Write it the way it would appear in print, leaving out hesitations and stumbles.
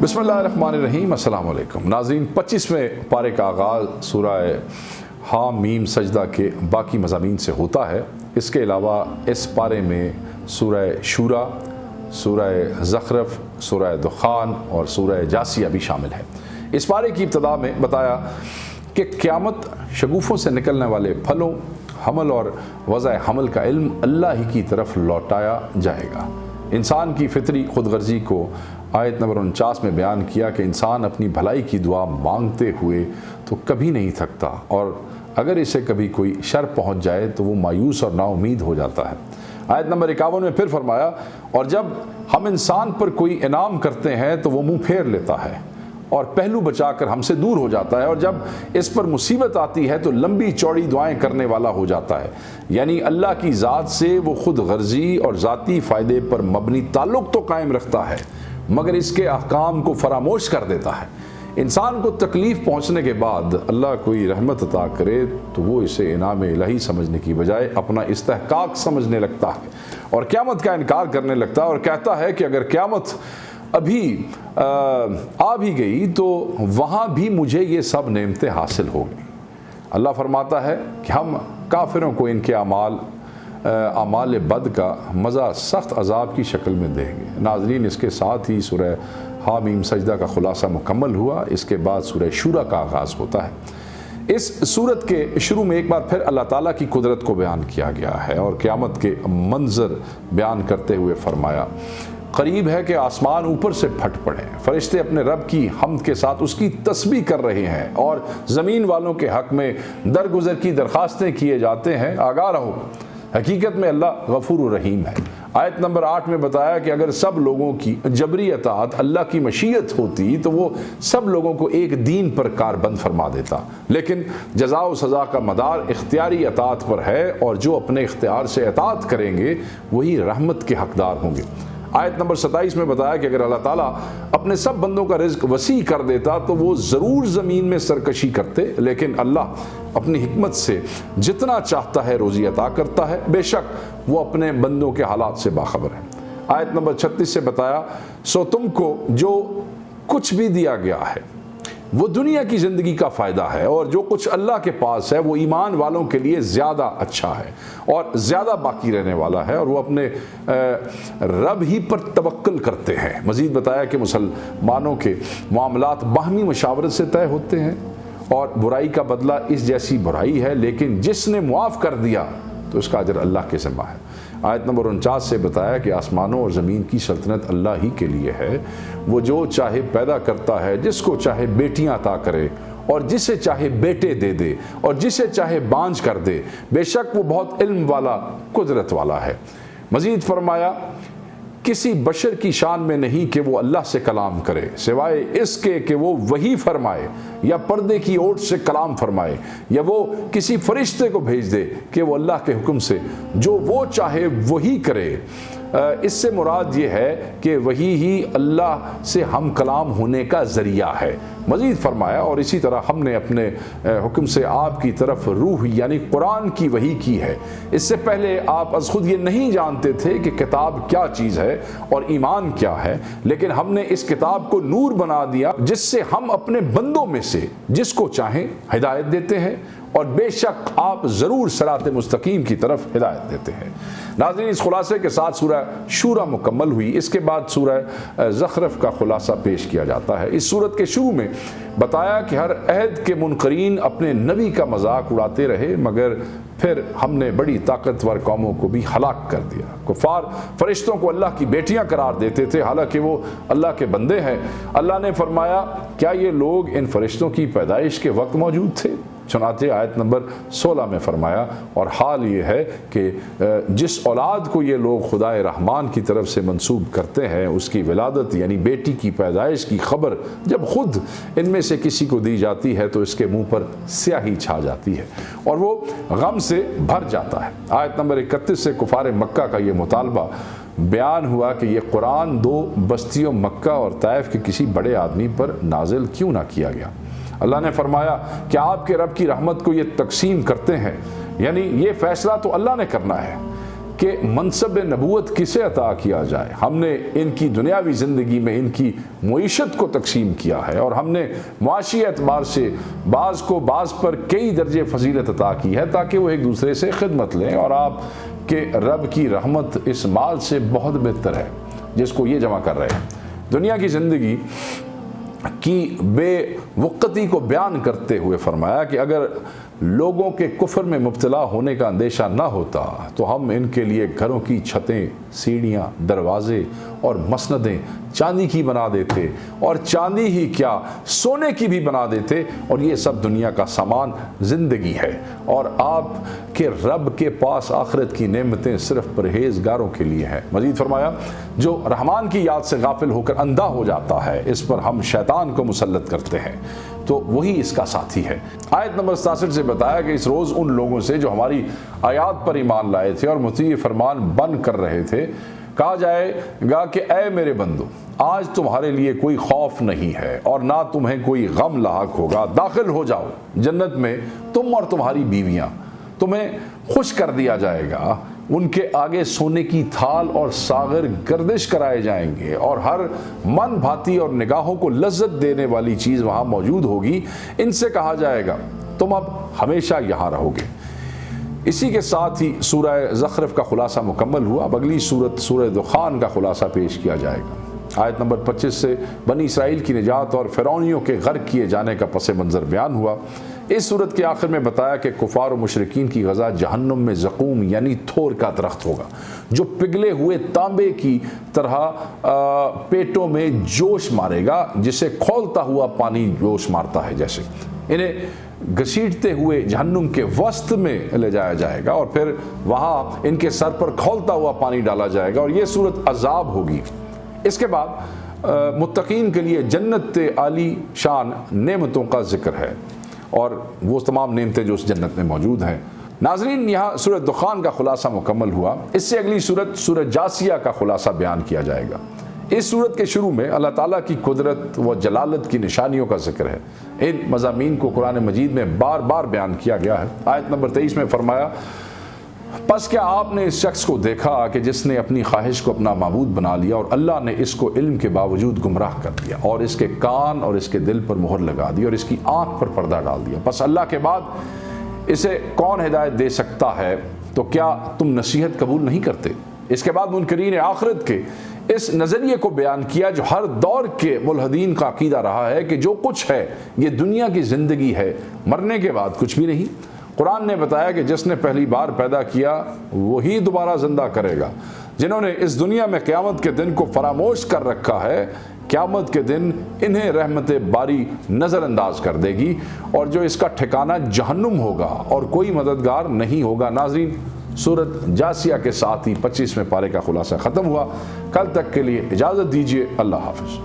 बिस्मिल्लाहिर्रहमानिर्रहीम। अस्सलाम वालेकुम नाज़रीन। 25वें पारे का आगाज़ सूरह हामीम सजदा के बाकी मज़ामीन से होता है। इसके अलावा इस पारे में सूरह शूरा, सूरह ज़ख़रफ़, सूरह दुखान और सूरह जासिया भी शामिल है। इस पारे की इब्तदा में बताया कि क़यामत, शगुफ़ों से निकलने वाले फलों, हमल और वज़ा हमल का इल्म अल्लाह ही की तरफ लौटाया जाएगा। इंसान की फितरी खुदगर्जी को आयत नंबर 49 में बयान किया कि इंसान अपनी भलाई की दुआ मांगते हुए तो कभी नहीं थकता, और अगर इसे कभी कोई शर पहुंच जाए तो वो मायूस और नाउमीद हो जाता है। आयत नंबर 51 में फिर फरमाया, और जब हम इंसान पर कोई इनाम करते हैं तो वो मुंह फेर लेता है और पहलू बचाकर हमसे दूर हो जाता है, और जब इस पर मुसीबत आती है तो लंबी चौड़ी दुआएं करने वाला हो जाता है। यानी अल्लाह की ज़ात से वो खुद गर्जी और ज़ाती फ़ायदे पर मबनी ताल्लुक़ तो कायम रखता है, मगर इसके अहकाम को फरामोश कर देता है। इंसान को तकलीफ़ पहुँचने के बाद अल्लाह कोई रहमत अता करे तो वो इसे इनाम इलाही समझने की बजाय अपना इस्तेहकाक समझने लगता है और क़यामत का इनकार करने लगता है, और कहता है कि अगर क़यामत अभी आ भी गई तो वहाँ भी मुझे ये सब नेमतें हासिल हो गई। अल्लाह फरमाता है कि हम काफिरों को इनके अमाल बद का मज़ा सख्त अजाब की शक्ल में देंगे। नाज़रीन, इसके साथ ही सूरह हामीम सजदा का खुलासा मुकम्मल हुआ। इसके बाद सूरह शूरा का आगाज़ होता है। इस सूरत के शुरू में एक बार फिर अल्लाह ताला की कुदरत को बयान किया गया है और क़यामत के मंजर बयान करते हुए फरमाया, करीब है कि आसमान ऊपर से फट पड़े, फरिश्ते अपने रब की हमद के साथ उसकी तस्बीह कर रहे हैं और ज़मीन वालों के हक़ में दरगुजर की दरख्वास्तें किए जाते हैं। आगाह रहो, हकीकत में अल्लाह गफूर रहीम है। आयत नंबर 8 में बताया कि अगर सब लोगों की जबरी अतात अल्लाह की मशीयत होती तो वो सब लोगों को एक दीन पर कारबंद फरमा देता, लेकिन जज़ा व सज़ा का मदार इख्तियारी अतात पर है, और जो अपने इख्तियार से अतात करेंगे वही रहमत के हकदार होंगे। आयत नंबर 27 में बताया कि अगर अल्लाह ताला अपने सब बंदों का रिज़्क़ वसी कर देता तो वो ज़रूर ज़मीन में सरकशी करते, लेकिन अल्लाह अपनी हिकमत से जितना चाहता है रोज़ी अता करता है। बेशक वो अपने बंदों के हालात से बाखबर है। आयत नंबर 36 से बताया, सो तुमको जो कुछ भी दिया गया है वो दुनिया की ज़िंदगी का फ़ायदा है, और जो कुछ अल्लाह के पास है वो ईमान वालों के लिए ज़्यादा अच्छा है और ज़्यादा बाकी रहने वाला है, और वो अपने रब ही पर तवक्कुल करते हैं। मज़ीद बताया कि मुसलमानों के मामलात बाहमी मशावरत से तय होते हैं और बुराई का बदला इस जैसी बुराई है, लेकिन जिसने मुआफ़ कर दिया तो उसका अजर अल्लाह के ज़िम्मा है। आयत नंबर 49 से बताया कि आसमानों और ज़मीन की सल्तनत अल्लाह ही के लिए है। वो जो चाहे पैदा करता है, जिसको चाहे बेटियां अता करे और जिसे चाहे बेटे दे दे और जिसे चाहे बांझ कर दे। बेशक वो बहुत इल्म वाला, कुदरत वाला है। मज़ीद फरमाया, किसी बशर की शान में नहीं कि वो अल्लाह से कलाम करे, सिवाय इसके कि वो वही फरमाए या पर्दे की ओट से कलाम फरमाए, या वो किसी फरिश्ते को भेज दे कि वो अल्लाह के हुक्म से जो वो चाहे वही करे। इससे मुराद ये है कि वही ही अल्लाह से हम कलाम होने का ज़रिया है। मज़ीद फरमाया, और इसी तरह हमने अपने हुक्म से आपकी तरफ रूह यानी कुरान की वही की है। इससे पहले आप अज़ खुद ये नहीं जानते थे कि किताब क्या चीज़ है और ईमान क्या है, लेकिन हमने इस किताब को नूर बना दिया जिससे हम अपने बंदों में से जिसको चाहें हिदायत देते हैं, और बेशक आप ज़रूर सिरात मुस्तकीम की तरफ हिदायत देते हैं। नाज़रीन, इस खुलासे के साथ सूरह शूरा मुकम्मल हुई। इसके बाद सूरह ज़ख़रफ़ का खुलासा पेश किया जाता है। इस सूरत के शुरू में बताया कि हर अहद के मुनकरीन अपने नबी का मजाक उड़ाते रहे, मगर फिर हमने बड़ी ताकतवर कौमों को भी हलाक कर दिया। कुफ़ार फरिश्तों को अल्लाह की बेटियां करार देते थे, हालांकि वो अल्लाह के बंदे हैं। अल्लाह ने फरमाया, क्या ये लोग इन फरिश्तों की पैदाइश के वक्त मौजूद थे? चुनांचे आयत नंबर 16 में फरमाया, और हाल ये है कि जिस औलाद को ये लोग खुदाए रहमान की तरफ से मंसूब करते हैं उसकी विलादत यानी बेटी की पैदाइश की खबर जब खुद इनमें से किसी को दी जाती है तो इसके मुंह पर स्याही छा जाती है और वो गम से भर जाता है। आयत नंबर 31 से कुफार मक्का का ये मुतालबा बयान हुआ कि ये कुरान दो बस्तियों मक्का और ताइफ के किसी बड़े आदमी पर नाजिल क्यों ना किया गया। अल्लाह ने फरमाया कि आपके रब की रहमत को ये तकसीम करते हैं, यानी ये फ़ैसला तो अल्लाह ने करना है کہ منصب نبوت کسے عطا کیا جائے۔ ہم نے ان کی دنیاوی زندگی میں ان کی معیشت کو تقسیم کیا ہے، اور ہم نے معاشی اعتبار سے بعض کو بعض پر کئی درجے فضیلت عطا کی ہے تاکہ وہ ایک دوسرے سے خدمت لیں، اور آپ کے رب کی رحمت اس مال سے بہت بہتر ہے جس کو یہ جمع کر رہے ہیں۔ دنیا کی زندگی کی بے وقتی کو بیان کرتے ہوئے فرمایا کہ اگر لوگوں کے کفر میں مبتلا ہونے کا اندیشہ نہ ہوتا تو ہم ان کے لیے گھروں کی چھتیں، سیڑھیاں، دروازے اور مسندیں چاندی کی بنا دیتے، اور چاندی ہی کیا سونے کی بھی بنا دیتے، اور یہ سب دنیا کا سامان زندگی ہے، اور آپ کے رب کے پاس آخرت کی نعمتیں صرف پرہیزگاروں کے لیے ہیں۔ مزید فرمایا جو رحمان کی یاد سے غافل ہو کر اندھا ہو جاتا ہے اس پر ہم شیطان کو مسلط کرتے ہیں تو وہی اس کا ساتھی ہے۔ آیت نمبر 67 سے بتایا کہ اس روز ان لوگوں سے جو ہماری آیات پر ایمان لائے تھے اور مطیع فرمان بن کر رہے تھے کہا جائے گا کہ اے میرے بندو، آج تمہارے لیے کوئی خوف نہیں ہے اور نہ تمہیں کوئی غم لاحق ہوگا، داخل ہو جاؤ جنت میں تم اور تمہاری بیویاں، تمہیں خوش کر دیا جائے گا، ان کے آگے سونے کی تھال اور ساغر گردش کرائے جائیں گے، اور ہر من بھاتی اور نگاہوں کو لذت دینے والی چیز وہاں موجود ہوگی۔ ان سے کہا جائے گا تم اب ہمیشہ یہاں رہو گے۔ اسی کے ساتھ ہی سورہ زخرف کا خلاصہ مکمل ہوا۔ اب اگلی صورت سورہ دخان کا خلاصہ پیش کیا جائے گا۔ آیت نمبر 25 سے بنی اسرائیل کی نجات اور فرعونیوں کے غرق کیے جانے کا پس منظر بیان ہوا۔ اس صورت کے آخر میں بتایا کہ کفار و مشرکین کی غذا جہنم میں زقوم یعنی تھور کا درخت ہوگا جو پگھلے ہوئے تانبے کی طرح پیٹوں میں جوش مارے گا، جسے کھولتا ہوا پانی جوش مارتا ہے جیسے۔ انہیں گھسیٹتے ہوئے جہنم کے وسط میں لے جایا جائے گا، اور پھر وہاں ان کے سر پر کھولتا ہوا پانی ڈالا جائے گا، اور یہ صورت عذاب ہوگی۔ اس کے بعد متقین کے لیے جنت عالی شان نعمتوں کا ذکر ہے، اور وہ تمام نعمتیں جو اس جنت میں موجود ہیں۔ ناظرین، یہاں سورۃ دخان کا خلاصہ مکمل ہوا۔ اس سے اگلی سورت سورۃ جاسیہ کا خلاصہ بیان کیا جائے گا۔ اس سورت کے شروع میں اللہ تعالیٰ کی قدرت و جلالت کی نشانیوں کا ذکر ہے۔ ان مضامین کو قرآن مجید میں بار بار بیان کیا گیا ہے۔ آیت نمبر 23 میں فرمایا پس کیا آپ نے اس شخص کو دیکھا کہ جس نے اپنی خواہش کو اپنا معبود بنا لیا، اور اللہ نے اس کو علم کے باوجود گمراہ کر دیا، اور اس کے کان اور اس کے دل پر مہر لگا دی، اور اس کی آنکھ پر پردہ ڈال دیا۔ پس اللہ کے بعد اسے کون ہدایت دے سکتا ہے؟ تو کیا تم نصیحت قبول نہیں کرتے؟ اس کے بعد منکرین آخرت کے اس نظریے کو بیان کیا جو ہر دور کے ملحدین کا عقیدہ رہا ہے کہ جو کچھ ہے یہ دنیا کی زندگی ہے، مرنے کے بعد کچھ بھی نہیں۔ قرآن نے بتایا کہ جس نے پہلی بار پیدا کیا وہی دوبارہ زندہ کرے گا۔ جنہوں نے اس دنیا میں قیامت کے دن کو فراموش کر رکھا ہے، قیامت کے دن انہیں رحمت باری نظر انداز کر دے گی، اور جو اس کا ٹھکانہ جہنم ہوگا اور کوئی مددگار نہیں ہوگا۔ ناظرین، سورۃ جاسیہ کے ساتھ ہی 25ویں پارے کا خلاصہ ختم ہوا۔ کل تک کے لیے اجازت دیجیے، اللہ حافظ۔